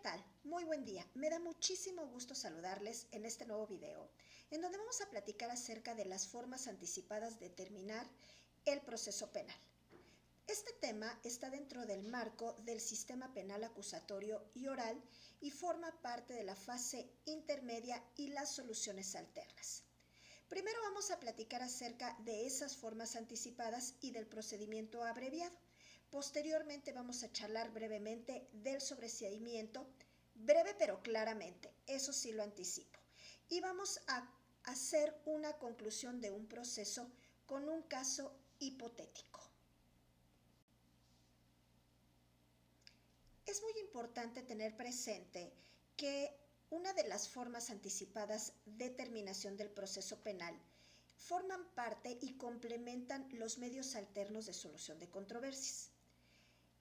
tal? Muy buen día. Me da muchísimo gusto saludarles en este nuevo video, en donde vamos a platicar acerca de las formas anticipadas de terminar el proceso penal. Este tema está dentro del marco del sistema penal acusatorio y oral y forma parte de la fase intermedia y las soluciones alternas. Primero vamos a platicar acerca de esas formas anticipadas y del procedimiento abreviado. Posteriormente vamos a charlar brevemente del sobreseimiento, breve pero claramente, eso sí lo anticipo. Y vamos a hacer una conclusión de un proceso con un caso hipotético. Es muy importante tener presente que una de las formas anticipadas de terminación del proceso penal forman parte y complementan los medios alternos de solución de controversias.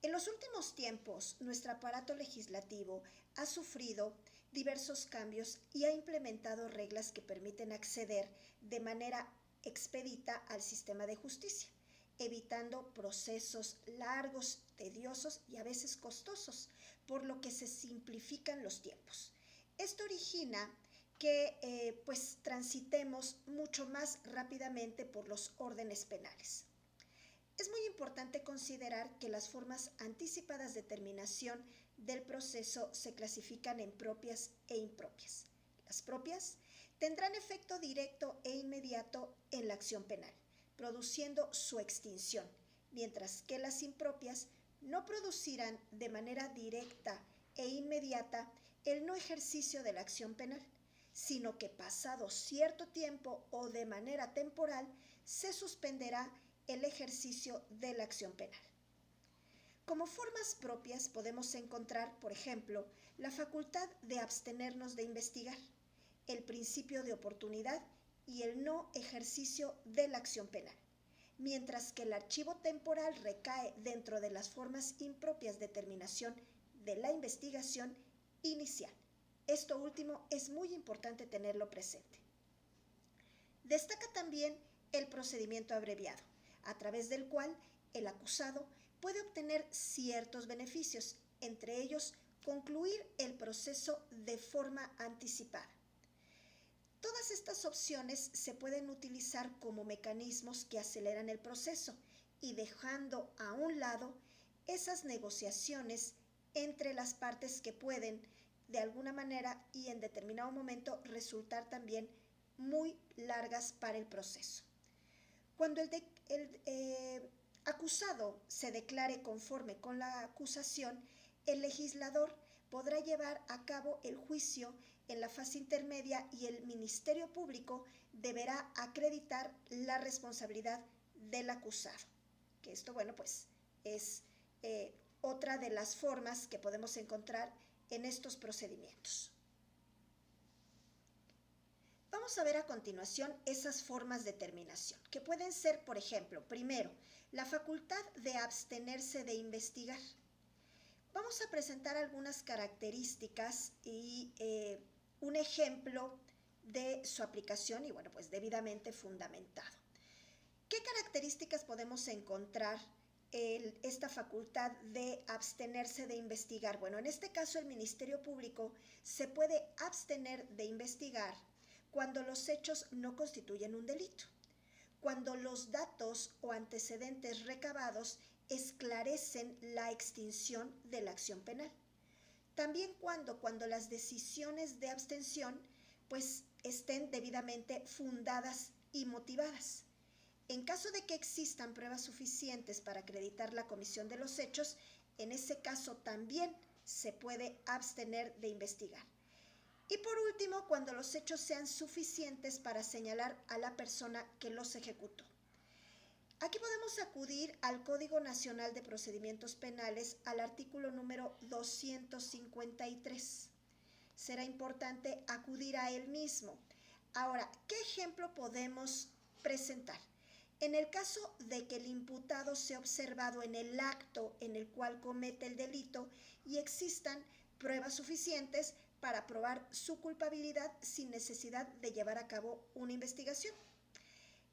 En los últimos tiempos, nuestro aparato legislativo ha sufrido diversos cambios y ha implementado reglas que permiten acceder de manera expedita al sistema de justicia, evitando procesos largos, tediosos y a veces costosos, por lo que se simplifican los tiempos. Esto origina que transitemos mucho más rápidamente por los órdenes penales. Es muy importante considerar que las formas anticipadas de terminación del proceso se clasifican en propias e impropias. Las propias tendrán efecto directo e inmediato en la acción penal, produciendo su extinción, mientras que las impropias no producirán de manera directa e inmediata el no ejercicio de la acción penal, sino que pasado cierto tiempo o de manera temporal se suspenderá el ejercicio de la acción penal. Como formas propias podemos encontrar, por ejemplo, la facultad de abstenernos de investigar, el principio de oportunidad y el no ejercicio de la acción penal, mientras que el archivo temporal recae dentro de las formas impropias de terminación de la investigación inicial. Esto último es muy importante tenerlo presente. Destaca también el procedimiento abreviado, a través del cual el acusado puede obtener ciertos beneficios, entre ellos concluir el proceso de forma anticipada. Todas estas opciones se pueden utilizar como mecanismos que aceleran el proceso y dejando a un lado esas negociaciones entre las partes que pueden, de alguna manera y en determinado momento, resultar también muy largas para el proceso. Cuando el acusado se declare conforme con la acusación, el legislador podrá llevar a cabo el juicio en la fase intermedia y el Ministerio Público deberá acreditar la responsabilidad del acusado. Que esto, es otra de las formas que podemos encontrar en estos procedimientos. Vamos a ver a continuación esas formas de terminación, que pueden ser, por ejemplo, primero, la facultad de abstenerse de investigar. Vamos a presentar algunas características y un ejemplo de su aplicación y, debidamente fundamentado. ¿Qué características podemos encontrar en esta facultad de abstenerse de investigar? Bueno, en este caso el Ministerio Público se puede abstener de investigar cuando los hechos no constituyen un delito, cuando los datos o antecedentes recabados esclarecen la extinción de la acción penal. También cuando las decisiones de abstención estén debidamente fundadas y motivadas. En caso de que existan pruebas suficientes para acreditar la comisión de los hechos, en ese caso también se puede abstener de investigar. Y por último, cuando los hechos sean suficientes para señalar a la persona que los ejecutó. Aquí podemos acudir al Código Nacional de Procedimientos Penales, al artículo número 253. Será importante acudir a él mismo. Ahora, ¿qué ejemplo podemos presentar? En el caso de que el imputado sea observado en el acto en el cual comete el delito y existan pruebas suficientes para probar su culpabilidad sin necesidad de llevar a cabo una investigación.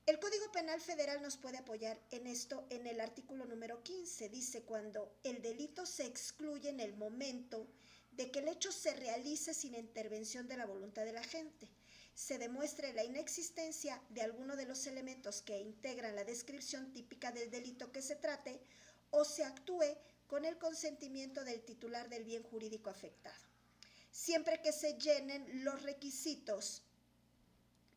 El Código Penal Federal nos puede apoyar en esto en el artículo número 15. Dice: cuando el delito se excluye en el momento de que el hecho se realice sin intervención de la voluntad del agente, se demuestre la inexistencia de alguno de los elementos que integran la descripción típica del delito que se trate, o se actúe con el consentimiento del titular del bien jurídico afectado. Siempre que se llenen los requisitos,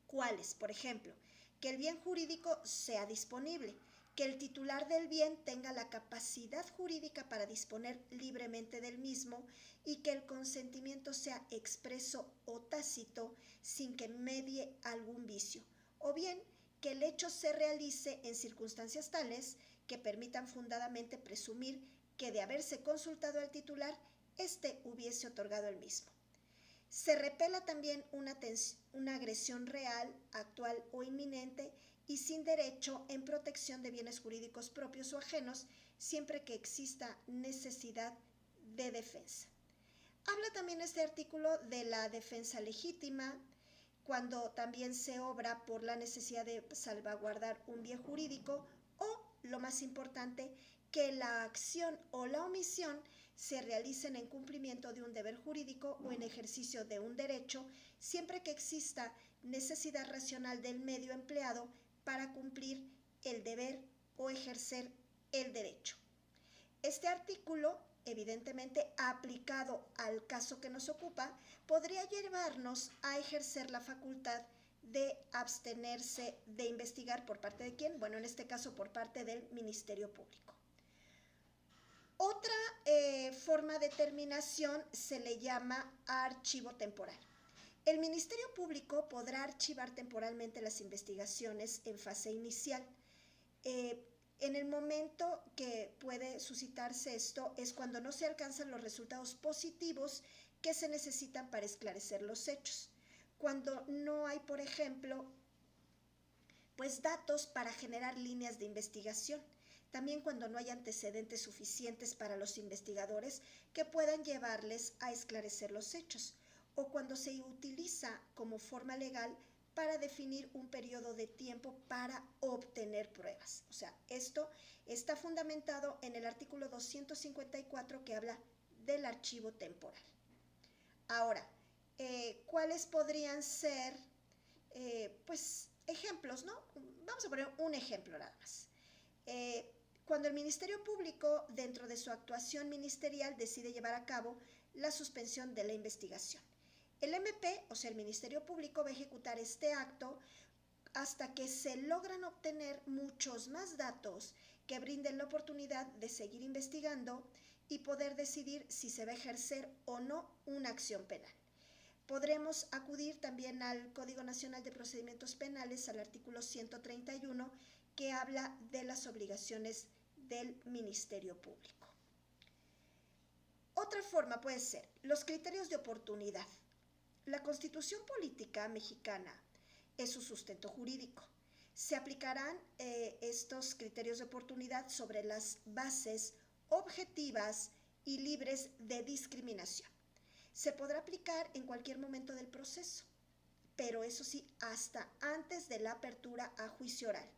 ¿cuáles? Por ejemplo, que el bien jurídico sea disponible, que el titular del bien tenga la capacidad jurídica para disponer libremente del mismo y que el consentimiento sea expreso o tácito sin que medie algún vicio, o bien que el hecho se realice en circunstancias tales que permitan fundadamente presumir que de haberse consultado al titular, éste hubiese otorgado el mismo. Se repela también una agresión real, actual o inminente y sin derecho en protección de bienes jurídicos propios o ajenos, siempre que exista necesidad de defensa. Habla también este artículo de la defensa legítima, cuando también se obra por la necesidad de salvaguardar un bien jurídico o, lo más importante, que la acción o la omisión se realicen en cumplimiento de un deber jurídico o en ejercicio de un derecho, siempre que exista necesidad racional del medio empleado para cumplir el deber o ejercer el derecho. Este artículo, evidentemente aplicado al caso que nos ocupa, podría llevarnos a ejercer la facultad de abstenerse de investigar por parte de quién, bueno, en este caso por parte del Ministerio Público. Otra forma de terminación se le llama archivo temporal. El Ministerio Público podrá archivar temporalmente las investigaciones en fase inicial. En el momento que puede suscitarse esto es cuando no se alcanzan los resultados positivos que se necesitan para esclarecer los hechos. Cuando no hay, por ejemplo, pues datos para generar líneas de investigación. También cuando no hay antecedentes suficientes para los investigadores que puedan llevarles a esclarecer los hechos, o cuando se utiliza como forma legal para definir un periodo de tiempo para obtener pruebas. O sea, esto está fundamentado en el artículo 254 que habla del archivo temporal. Ahora, ¿cuáles podrían ser, pues, ejemplos, ¿no? Vamos a poner un ejemplo nada más. Cuando el Ministerio Público, dentro de su actuación ministerial, decide llevar a cabo la suspensión de la investigación. El MP, o sea, el Ministerio Público, va a ejecutar este acto hasta que se logran obtener muchos más datos que brinden la oportunidad de seguir investigando y poder decidir si se va a ejercer o no una acción penal. Podremos acudir también al Código Nacional de Procedimientos Penales, al artículo 131, que habla de las obligaciones del Ministerio Público. Otra forma puede ser los criterios de oportunidad. La Constitución Política Mexicana es su sustento jurídico. Se aplicarán estos criterios de oportunidad sobre las bases objetivas y libres de discriminación. Se podrá aplicar en cualquier momento del proceso, pero eso sí, hasta antes de la apertura a juicio oral,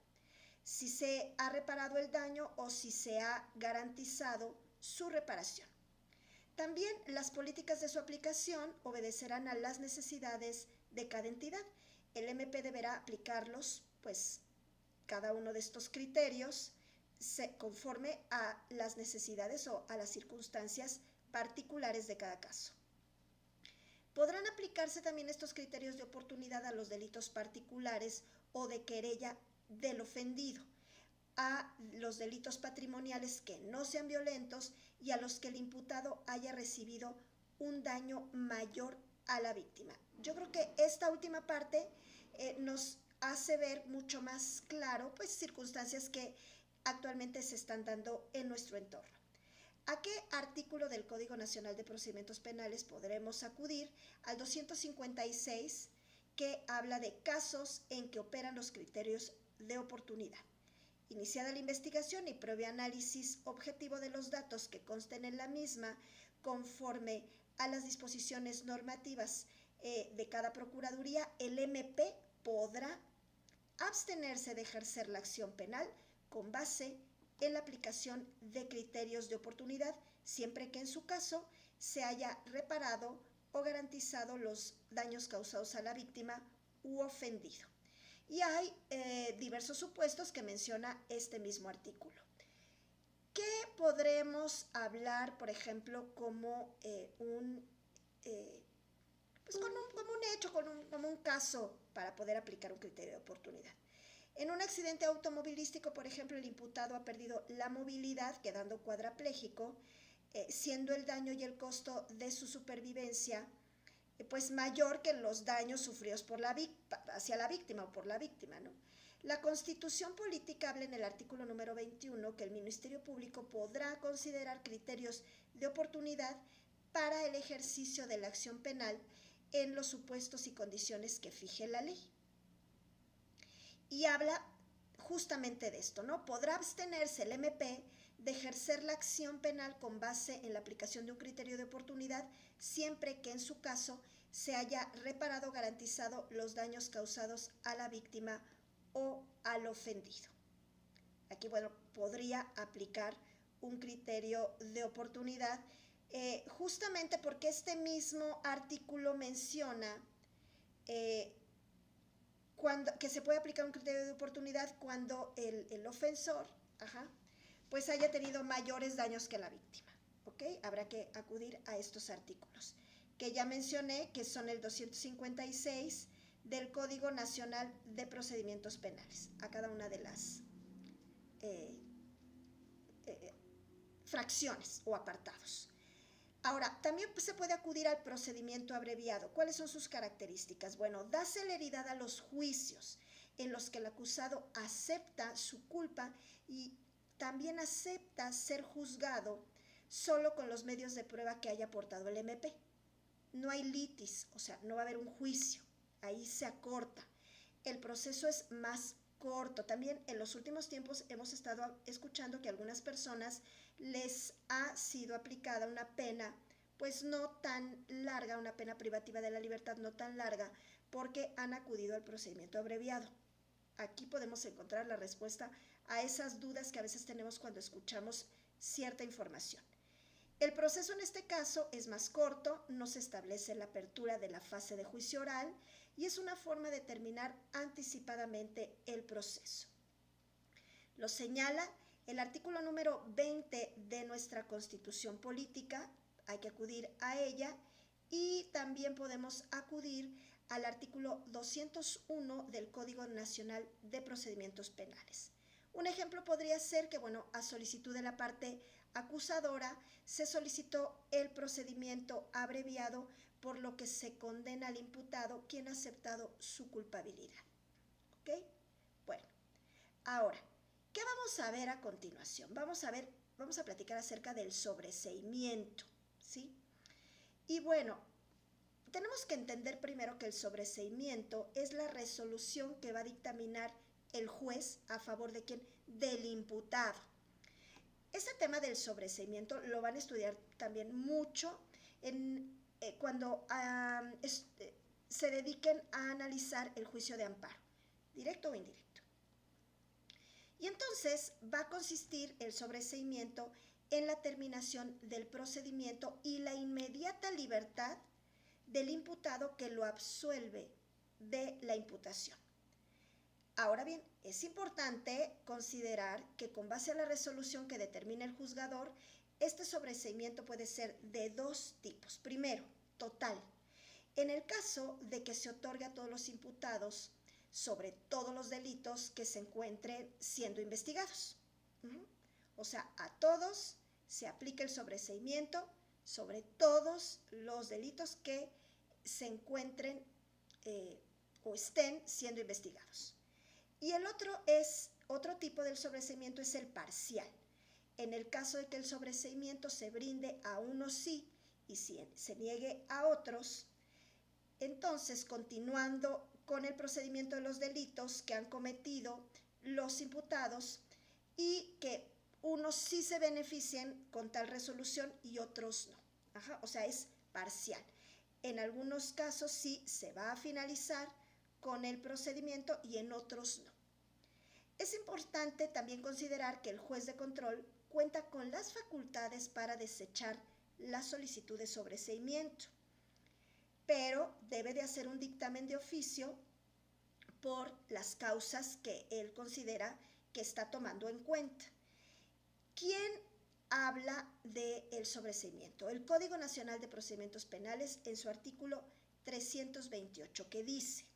si se ha reparado el daño o si se ha garantizado su reparación. También las políticas de su aplicación obedecerán a las necesidades de cada entidad. El MP deberá aplicarlos, pues, cada uno de estos criterios conforme a las necesidades o a las circunstancias particulares de cada caso. Podrán aplicarse también estos criterios de oportunidad a los delitos particulares o de querella del ofendido, a los delitos patrimoniales que no sean violentos y a los que el imputado haya recibido un daño mayor a la víctima. Yo creo que esta última parte nos hace ver mucho más claro, pues, circunstancias que actualmente se están dando en nuestro entorno. ¿A qué artículo del Código Nacional de Procedimientos Penales podremos acudir? Al 256, que habla de casos en que operan los criterios de oportunidad. Iniciada la investigación y previo análisis objetivo de los datos que consten en la misma, conforme a las disposiciones normativas de cada procuraduría, el MP podrá abstenerse de ejercer la acción penal con base en la aplicación de criterios de oportunidad, siempre que en su caso se haya reparado o garantizado los daños causados a la víctima u ofendido. Y hay diversos supuestos que menciona este mismo artículo. ¿Qué podremos hablar, por ejemplo, como como un hecho, como un caso para poder aplicar un criterio de oportunidad? En un accidente automovilístico, por ejemplo, el imputado ha perdido la movilidad, quedando cuadrapléjico, siendo el daño y el costo de su supervivencia pues mayor que los daños sufridos hacia la víctima o por la víctima, ¿no? La Constitución Política habla en el artículo número 21 que el Ministerio Público podrá considerar criterios de oportunidad para el ejercicio de la acción penal en los supuestos y condiciones que fije la ley. Y habla justamente de esto, ¿no? Podrá abstenerse el MP de ejercer la acción penal con base en la aplicación de un criterio de oportunidad siempre que en su caso se haya reparado o garantizado los daños causados a la víctima o al ofendido. Aquí, bueno, podría aplicar un criterio de oportunidad justamente porque este mismo artículo menciona que se puede aplicar un criterio de oportunidad cuando el ofensor pues haya tenido mayores daños que la víctima. ¿Ok? Habrá que acudir a estos artículos que ya mencioné, que son el 256 del Código Nacional de Procedimientos Penales, a cada una de las fracciones o apartados. Ahora, también se puede acudir al procedimiento abreviado. ¿Cuáles son sus características? Bueno, da celeridad a los juicios en los que el acusado acepta su culpa y también acepta ser juzgado solo con los medios de prueba que haya aportado el MP. No hay litis, o sea, no va a haber un juicio, ahí se acorta. El proceso es más corto. También en los últimos tiempos hemos estado escuchando que a algunas personas les ha sido aplicada una pena, pues no tan larga, una pena privativa de la libertad no tan larga, porque han acudido al procedimiento abreviado. Aquí podemos encontrar la respuesta a esas dudas que a veces tenemos cuando escuchamos cierta información. El proceso en este caso es más corto, no se establece la apertura de la fase de juicio oral y es una forma de terminar anticipadamente el proceso. Lo señala el artículo número 20 de nuestra Constitución Política, hay que acudir a ella, y también podemos acudir al artículo 201 del Código Nacional de Procedimientos Penales. Un ejemplo podría ser que, bueno, a solicitud de la parte acusadora se solicitó el procedimiento abreviado, por lo que se condena al imputado quien ha aceptado su culpabilidad. ¿Ok? Bueno, ahora, ¿qué vamos a ver a continuación? Vamos a platicar acerca del sobreseimiento, ¿sí? Y bueno, tenemos que entender primero que el sobreseimiento es la resolución que va a dictaminar el juez a favor de quién, del imputado. Este tema del sobreseimiento lo van a estudiar también mucho cuando se dediquen a analizar el juicio de amparo, directo o indirecto. Y entonces va a consistir el sobreseimiento en la terminación del procedimiento y la inmediata libertad del imputado que lo absuelve de la imputación. Ahora bien, es importante considerar que con base a la resolución que determina el juzgador, este sobreseimiento puede ser de dos tipos. Primero, total. En el caso de que se otorgue a todos los imputados sobre todos los delitos que se encuentren siendo investigados. O sea, a todos se aplica el sobreseimiento sobre todos los delitos que se encuentren o estén siendo investigados. Y el otro tipo del sobreseimiento es el parcial. En el caso de que el sobreseimiento se brinde a unos sí y se niegue a otros, entonces continuando con el procedimiento de los delitos que han cometido los imputados y que unos sí se beneficien con tal resolución y otros no. O sea, es parcial. En algunos casos sí se va a finalizar con el procedimiento y en otros no. Es importante también considerar que el juez de control cuenta con las facultades para desechar la solicitud de sobreseimiento, pero debe de hacer un dictamen de oficio por las causas que él considera que está tomando en cuenta. ¿Quién habla del sobreseimiento? El Código Nacional de Procedimientos Penales en su artículo 328, que dice: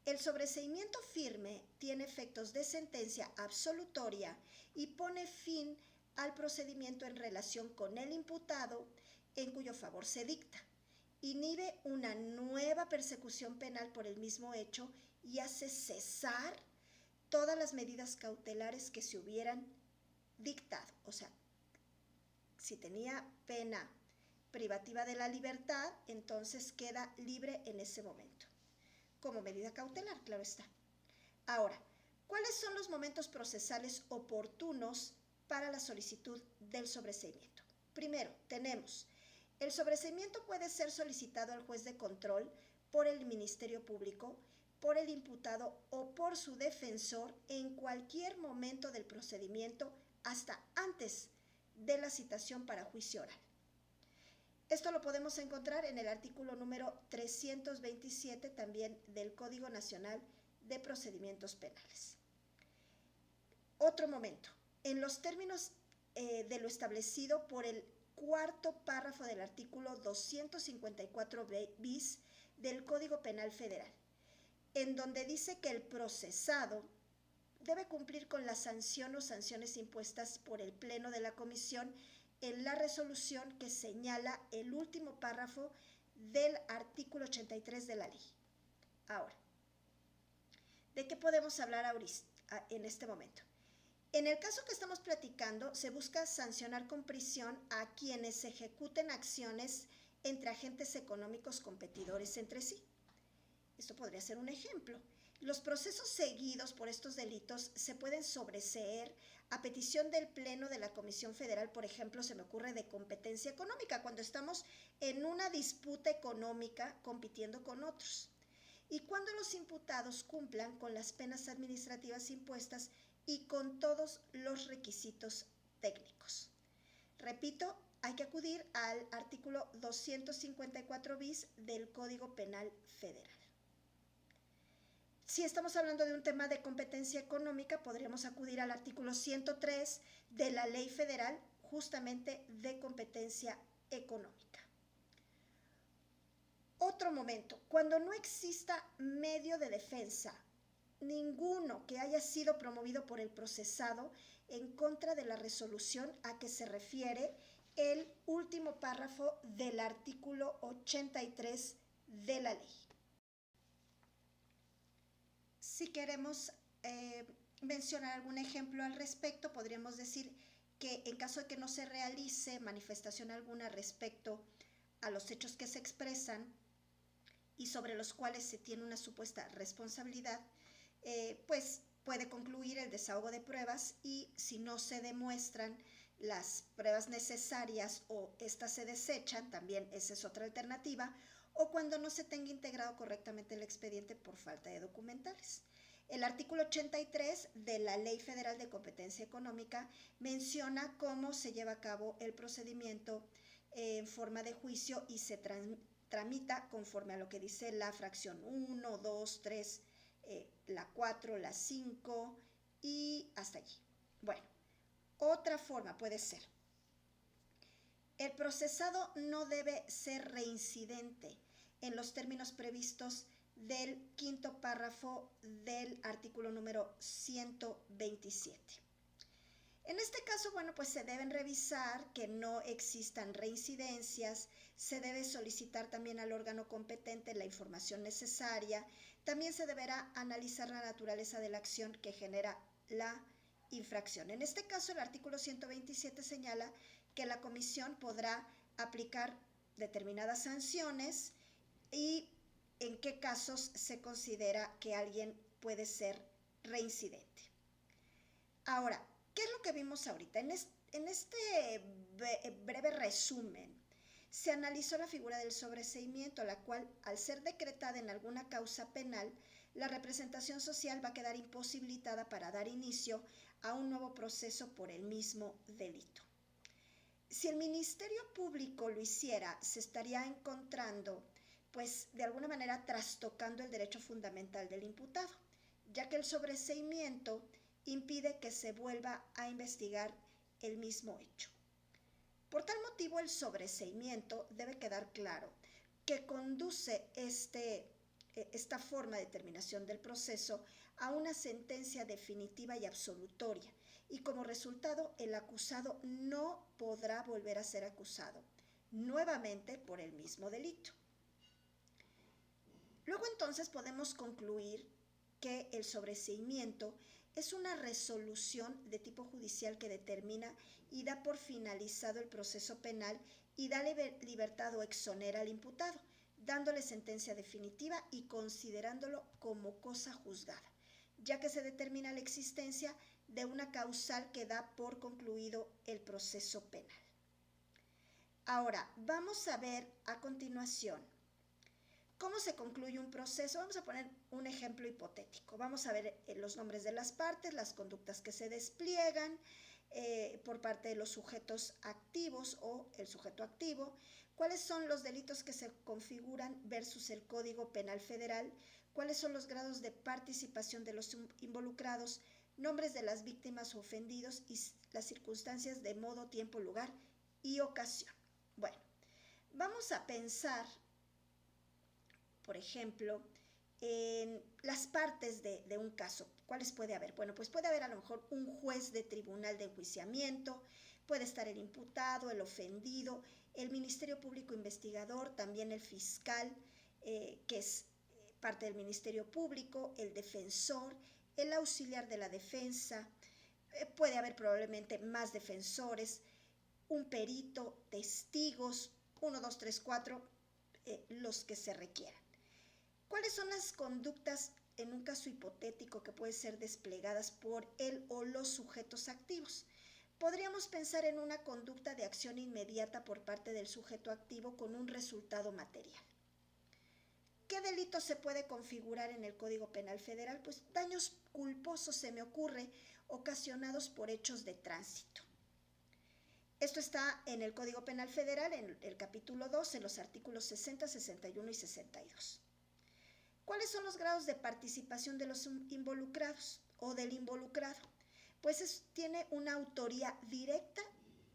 el sobreseimiento firme tiene efectos de sentencia absolutoria y pone fin al procedimiento en relación con el imputado en cuyo favor se dicta. Inhibe una nueva persecución penal por el mismo hecho y hace cesar todas las medidas cautelares que se hubieran dictado. O sea, si tenía pena privativa de la libertad, entonces queda libre en ese momento, como medida cautelar, claro está. Ahora, ¿cuáles son los momentos procesales oportunos para la solicitud del sobreseimiento? Primero, tenemos: el sobreseimiento puede ser solicitado al juez de control por el Ministerio Público, por el imputado o por su defensor en cualquier momento del procedimiento, hasta antes de la citación para juicio oral. Esto lo podemos encontrar en el artículo número 327 también del Código Nacional de Procedimientos Penales. Otro momento: en los términos de lo establecido por el cuarto párrafo del artículo 254 bis del Código Penal Federal, en donde dice que el procesado debe cumplir con la sanción o sanciones impuestas por el Pleno de la Comisión en la resolución que señala el último párrafo del artículo 83 de la ley. Ahora, ¿de qué podemos hablar en este momento? En el caso que estamos platicando, se busca sancionar con prisión a quienes ejecuten acciones entre agentes económicos competidores entre sí. Esto podría ser un ejemplo. Los procesos seguidos por estos delitos se pueden sobreseer a petición del Pleno de la Comisión Federal. Por ejemplo, se me ocurre de competencia económica, cuando estamos en una disputa económica compitiendo con otros, y cuando los imputados cumplan con las penas administrativas impuestas y con todos los requisitos técnicos. Repito, hay que acudir al artículo 254 bis del Código Penal Federal. Si estamos hablando de un tema de competencia económica, podríamos acudir al artículo 103 de la Ley Federal, justamente de competencia económica. Otro momento: cuando no exista medio de defensa, ninguno, que haya sido promovido por el procesado en contra de la resolución a que se refiere el último párrafo del artículo 83 de la ley. Si queremos mencionar algún ejemplo al respecto, podríamos decir que en caso de que no se realice manifestación alguna respecto a los hechos que se expresan y sobre los cuales se tiene una supuesta responsabilidad, pues puede concluir el desahogo de pruebas, y si no se demuestran las pruebas necesarias o estas se desechan, también esa es otra alternativa, o cuando no se tenga integrado correctamente el expediente por falta de documentales. El artículo 83 de la Ley Federal de Competencia Económica menciona cómo se lleva a cabo el procedimiento en forma de juicio y se tramita conforme a lo que dice la fracción 1, 2, 3, la 4, la 5 y hasta allí. Bueno, otra forma puede ser: el procesado no debe ser reincidente en los términos previstos del quinto párrafo del artículo número 127. En este caso, bueno, pues se deben revisar que no existan reincidencias, se debe solicitar también al órgano competente la información necesaria, también se deberá analizar la naturaleza de la acción que genera la infracción. En este caso, el artículo 127 señala que la comisión podrá aplicar determinadas sanciones y en qué casos se considera que alguien puede ser reincidente. Ahora, ¿qué es lo que vimos ahorita? En este breve resumen, se analizó la figura del sobreseimiento, la cual, al ser decretada en alguna causa penal, la representación social va a quedar imposibilitada para dar inicio a un nuevo proceso por el mismo delito. Si el Ministerio Público lo hiciera, se estaría encontrando, pues de alguna manera trastocando el derecho fundamental del imputado, ya que el sobreseimiento impide que se vuelva a investigar el mismo hecho. Por tal motivo, el sobreseimiento debe quedar claro que conduce esta forma de terminación del proceso a una sentencia definitiva y absolutoria, y como resultado el acusado no podrá volver a ser acusado nuevamente por el mismo delito. Luego entonces podemos concluir que el sobreseimiento es una resolución de tipo judicial que determina y da por finalizado el proceso penal y da libertad o exonera al imputado, dándole sentencia definitiva y considerándolo como cosa juzgada, ya que se determina la existencia de una causal que da por concluido el proceso penal. Ahora, vamos a ver a continuación cómo se concluye un proceso. Vamos a poner un ejemplo hipotético. Vamos a ver los nombres de las partes, las conductas que se despliegan por parte de los sujetos activos o el sujeto activo, cuáles son los delitos que se configuran versus el Código Penal Federal, cuáles son los grados de participación de los involucrados, nombres de las víctimas o ofendidos y las circunstancias de modo, tiempo, lugar y ocasión. Bueno, vamos a pensar, por ejemplo, en las partes de un caso. ¿Cuáles puede haber? Bueno, pues puede haber a lo mejor un juez de tribunal de enjuiciamiento, puede estar el imputado, el ofendido, el Ministerio Público Investigador, también el fiscal, que es parte del Ministerio Público, el defensor, el auxiliar de la defensa, puede haber probablemente más defensores, un perito, testigos, 1, 2, 3, 4, los que se requieran. ¿Cuáles son las conductas en un caso hipotético que pueden ser desplegadas por él o los sujetos activos? Podríamos pensar en una conducta de acción inmediata por parte del sujeto activo con un resultado material. ¿Qué delito se puede configurar en el Código Penal Federal? Pues daños culposos, se me ocurre, ocasionados por hechos de tránsito. Esto está en el Código Penal Federal, en el capítulo 2, en los artículos 60, 61 y 62. ¿Cuáles son los grados de participación de los involucrados o del involucrado? Pues tiene una autoría directa,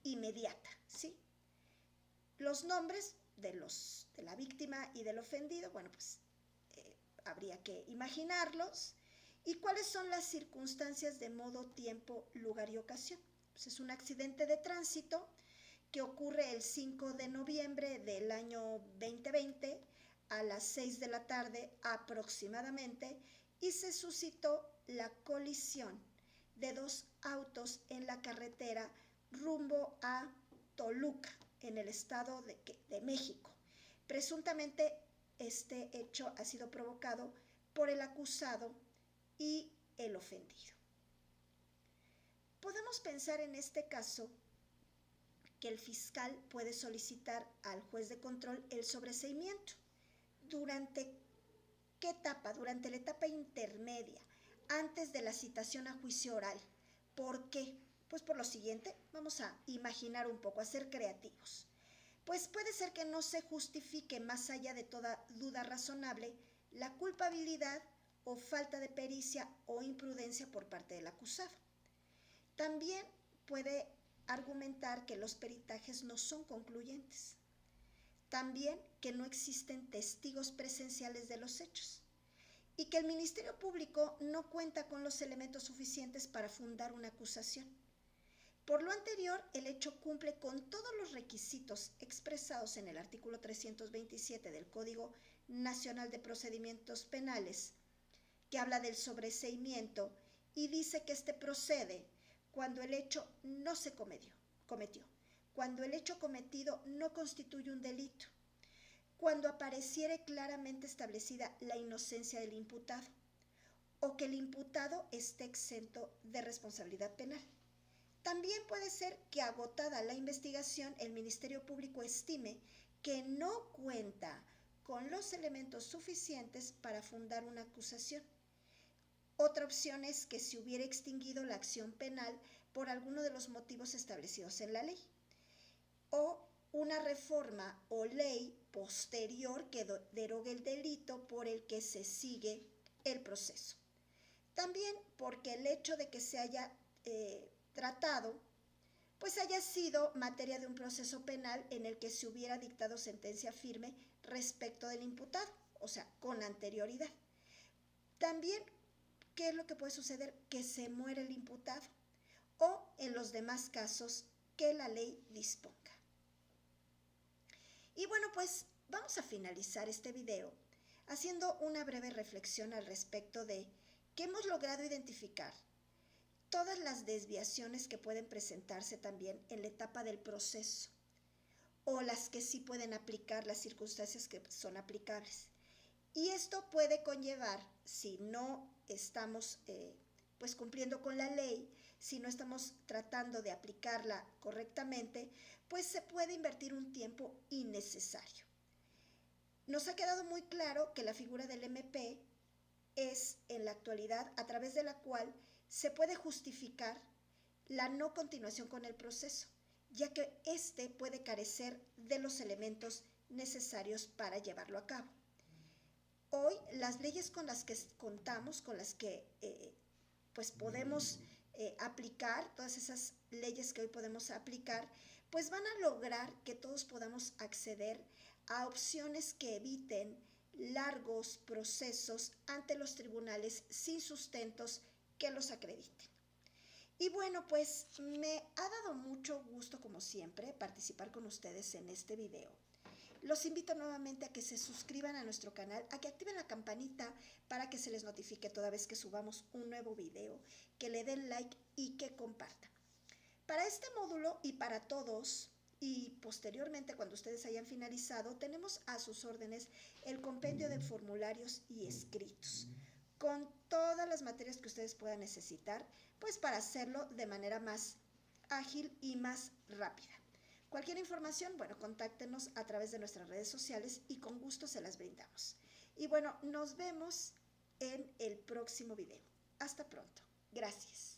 inmediata, ¿sí? Los nombres de la víctima y del ofendido, bueno, pues habría que imaginarlos. ¿Y cuáles son las circunstancias de modo, tiempo, lugar y ocasión? Pues es un accidente de tránsito que ocurre el 5 de noviembre del año 2020 a las 6 de la tarde aproximadamente, y se suscitó la colisión de dos autos en la carretera rumbo a Toluca, en el Estado de México. Presuntamente este hecho ha sido provocado por el acusado y el ofendido. Podemos pensar en este caso que el fiscal puede solicitar al juez de control el sobreseimiento. ¿Durante qué etapa? Durante la etapa intermedia, antes de la citación a juicio oral. ¿Por qué? Pues por lo siguiente, vamos a imaginar un poco, a ser creativos. Pues puede ser que no se justifique más allá de toda duda razonable la culpabilidad o falta de pericia o imprudencia por parte del acusado. También puede argumentar que los peritajes no son concluyentes. También que no existen testigos presenciales de los hechos y que el Ministerio Público no cuenta con los elementos suficientes para fundar una acusación. Por lo anterior, el hecho cumple con todos los requisitos expresados en el artículo 327 del Código Nacional de Procedimientos Penales, que habla del sobreseimiento y dice que este procede cuando el hecho no se cometió, cuando el hecho cometido no constituye un delito, cuando apareciere claramente establecida la inocencia del imputado o que el imputado esté exento de responsabilidad penal. También puede ser que, agotada la investigación, el Ministerio Público estime que no cuenta con los elementos suficientes para fundar una acusación. Otra opción es que se hubiera extinguido la acción penal por alguno de los motivos establecidos en la ley, o una reforma o ley posterior que derogue el delito por el que se sigue el proceso. También porque el hecho de que se haya tratado, pues haya sido materia de un proceso penal en el que se hubiera dictado sentencia firme respecto del imputado, o sea, con anterioridad. También, ¿qué es lo que puede suceder? Que se muere el imputado, o en los demás casos que la ley disponga. Y bueno, pues vamos a finalizar este video haciendo una breve reflexión al respecto de que hemos logrado identificar todas las desviaciones que pueden presentarse también en la etapa del proceso, o las que sí pueden aplicar, las circunstancias que son aplicables. Y esto puede conllevar, si no estamos pues cumpliendo con la ley, si no estamos tratando de aplicarla correctamente, pues se puede invertir un tiempo innecesario. Nos ha quedado muy claro que la figura del MP es en la actualidad a través de la cual se puede justificar la no continuación con el proceso, ya que éste puede carecer de los elementos necesarios para llevarlo a cabo. Hoy las leyes con las que contamos, con las que pues podemos aplicar, todas esas leyes que hoy podemos aplicar, pues van a lograr que todos podamos acceder a opciones que eviten largos procesos ante los tribunales sin sustentos que los acrediten. Y bueno, pues me ha dado mucho gusto, como siempre, participar con ustedes en este video. Los invito nuevamente a que se suscriban a nuestro canal, a que activen la campanita para que se les notifique toda vez que subamos un nuevo video, que le den like y que compartan. Para este módulo y para todos, y posteriormente cuando ustedes hayan finalizado, tenemos a sus órdenes el compendio de formularios y escritos, con todas las materias que ustedes puedan necesitar, pues para hacerlo de manera más ágil y más rápida. Cualquier información, bueno, contáctenos a través de nuestras redes sociales y con gusto se las brindamos. Y bueno, nos vemos en el próximo video. Hasta pronto. Gracias.